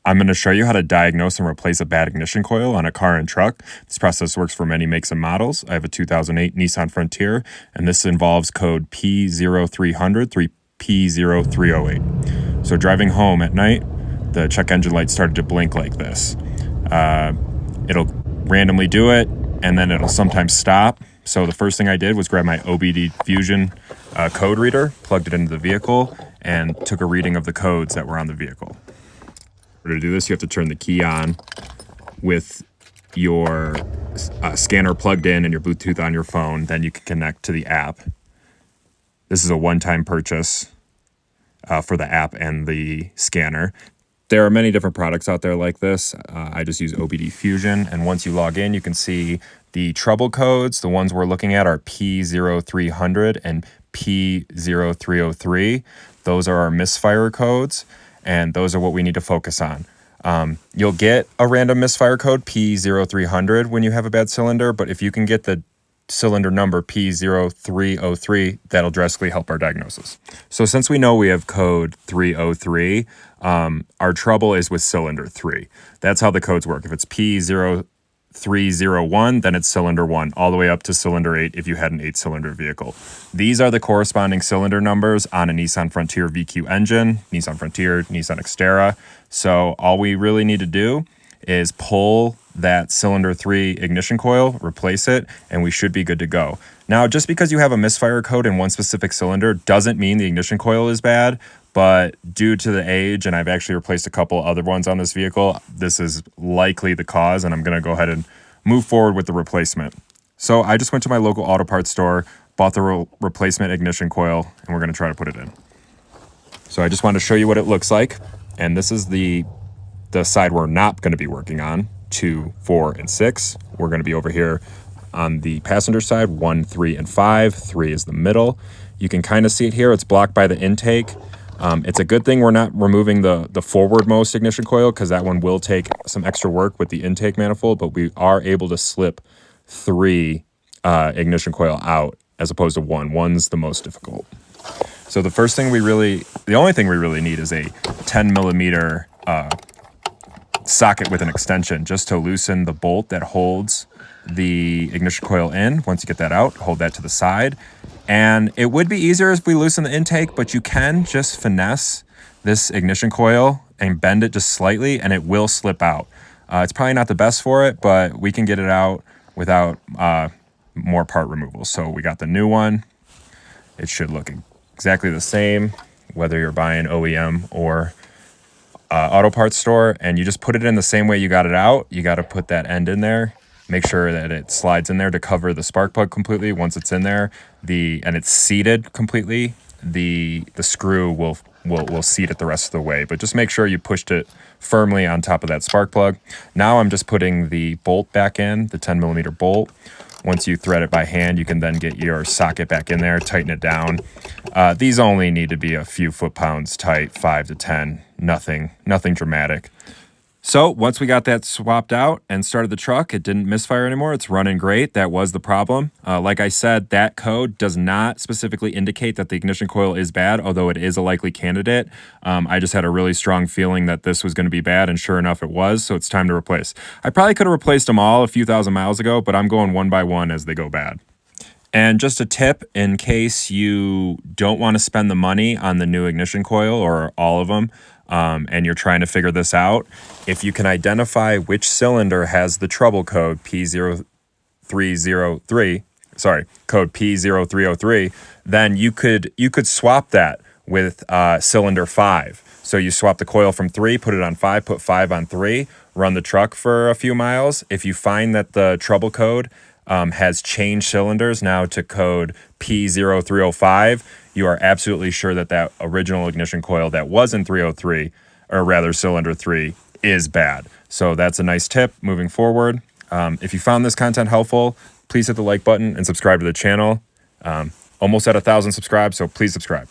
I'm going to show you how to diagnose and replace a bad ignition coil on a car and truck. This process works for many makes and models. I have a 2008 Nissan Frontier, and this involves code P0300 P0308. So driving home at night, the check engine light started to blink like this. It'll randomly do it, and then it'll sometimes stop. So the first thing I did was grab my OBD Fusion code reader, plugged it into the vehicle, and took a reading of the codes that were on the vehicle. To do this, you have to turn the key on with your scanner plugged in and your Bluetooth on your phone. Then you can connect to the app. This is a one-time purchase for the app and the scanner. There are many different products out there like this. I just use OBD Fusion, and once you log in, you can see the trouble codes. The ones we're looking at are P0300 and P0303. Those are our misfire codes, and those are what we need to focus on. You'll get a random misfire code, P0300, when you have a bad cylinder, but if you can get the cylinder number P0303, that'll drastically help our diagnosis. So since we know we have code 303, our trouble is with cylinder 3. That's how the codes work. If it's P0301, then it's cylinder 1, all the way up to cylinder 8 if you had an 8-cylinder vehicle. These are the corresponding cylinder numbers on a Nissan Frontier VQ engine, Nissan Frontier, Nissan Xterra. So all we really need to do is pull that cylinder 3 ignition coil, replace it, and we should be good to go. Now, just because you have a misfire code in one specific cylinder doesn't mean the ignition coil is bad, but due to the age, and I've actually replaced a couple other ones on this vehicle, this is likely the cause, and I'm going to go ahead and move forward with the replacement. So I just went to my local auto parts store, bought the replacement ignition coil, and we're going to try to put it in. So I just wanted to show you what it looks like, and this is the side we're not going to be working on, 2, 4, and 6. We're going to be over here on the passenger side, 1, 3, and 5. 3 is the middle. You can kind of see it here. It's blocked by the intake. It's a good thing we're not removing the forwardmost ignition coil, because that one will take some extra work with the intake manifold, but we are able to slip 3 ignition coil out as opposed to 1. 1's the most difficult. So the only thing we really need is a 10 millimeter socket with an extension, just to loosen the bolt that holds the ignition coil in. Once you get that out, hold that to the side. And it would be easier if we loosen the intake, but you can just finesse this ignition coil and bend it just slightly, and it will slip out. It's probably not the best for it, but we can get it out without more part removal. So we got the new one. It should look exactly the same, whether you're buying OEM or auto parts store, and you just put it in the same way you got it out. You got to put that end in there. Make sure that it slides in there to cover the spark plug completely. Once it's in there, and it's seated completely, the screw will seat it the rest of the way. But just make sure you pushed it firmly on top of that spark plug. Now I'm just putting the bolt back in, the 10 millimeter bolt. Once you thread it by hand, you can then get your socket back in there, tighten it down. These only need to be a few foot-pounds tight, 5 to 10, nothing dramatic. So once we got that swapped out and started the truck, it didn't misfire anymore. It's running great. That was the problem. Like I said, that code does not specifically indicate that the ignition coil is bad, although it is a likely candidate. I just had a really strong feeling that this was going to be bad, and sure enough, it was. So it's time to replace. I probably could have replaced them all a few thousand miles ago, but I'm going one by one as they go bad. And just a tip, in case you don't want to spend the money on the new ignition coil or all of them, and you're trying to figure this out, if you can identify which cylinder has the trouble code P0303, code P0303, then you could swap that with cylinder 5. So you swap the coil from 3, put it on 5, put 5 on 3, run the truck for a few miles. If you find that the trouble code has changed cylinders now to code P0305, you are absolutely sure that that original ignition coil that was in 303, or rather cylinder 3, is bad. So that's a nice tip moving forward. If you found this content helpful, please hit the like button and subscribe to the channel. Almost at 1,000 subscribed, so please subscribe.